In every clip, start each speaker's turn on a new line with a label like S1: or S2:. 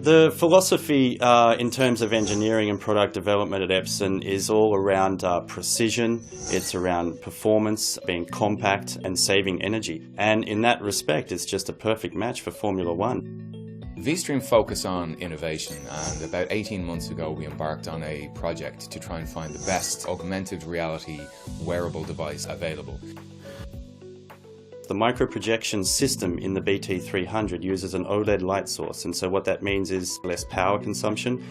S1: The philosophy in terms of engineering and product development at Epson is all around precision, it's around performance, being compact and saving energy. And in that respect, it's just a perfect match for Formula One.
S2: vStream focus on innovation, and about 18 months ago we embarked on a project to try and find the best augmented reality wearable device available.
S1: The micro-projection system in the BT300 uses an OLED light source, and so what that means is less power consumption,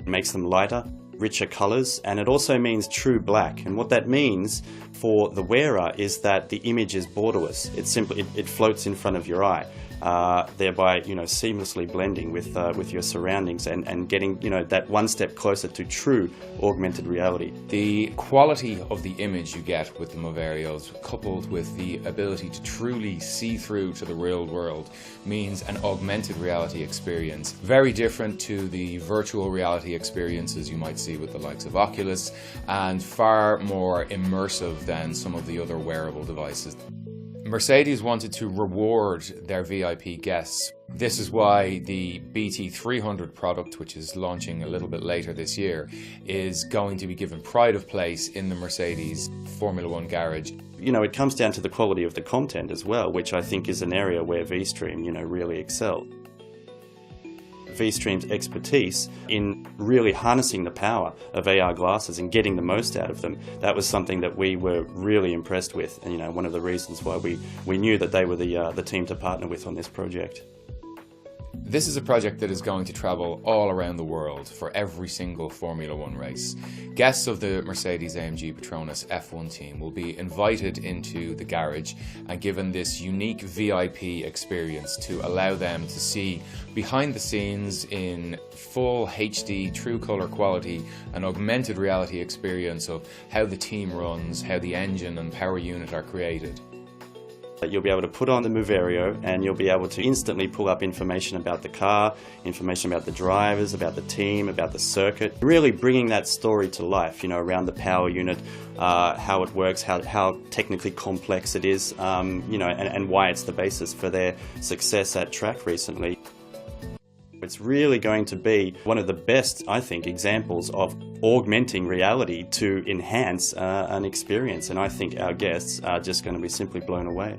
S1: makes them lighter, richer colours, and it also means true black. And what that means for the wearer is that the image is borderless. It floats in front of your eye, thereby seamlessly blending with your surroundings and getting that one step closer to true augmented reality.
S2: The quality of the image you get with the Moverios, coupled with the ability to truly see through to the real world, means an augmented reality experience very different to the virtual reality experiences you might see with the likes of Oculus, and far more immersive than some of the other wearable devices. Mercedes wanted to reward their VIP guests. This is why the BT300 product, which is launching a little bit later this year, is going to be given pride of place in the Mercedes Formula One garage.
S1: It comes down to the quality of the content as well, which I think is an area where vStream, really excel. vStream's expertise in really harnessing the power of AR glasses and getting the most out of them, that was something that we were really impressed with, and one of the reasons why we knew that they were the team to partner with on this project.
S2: This is a project that is going to travel all around the world for every single Formula One race. Guests of the Mercedes-AMG Petronas F1 team will be invited into the garage and given this unique VIP experience to allow them to see behind the scenes in full HD, true colour quality, an augmented reality experience of how the team runs, how the engine and power unit are created.
S1: You'll be able to put on the Moverio and you'll be able to instantly pull up information about the car, information about the drivers, about the team, about the circuit. Really bringing that story to life, around the power unit, how it works, how technically complex it is, and why it's the basis for their success at track recently. It's really going to be one of the best, I think, examples of augmenting reality to enhance an experience, and I think our guests are just going to be simply blown away.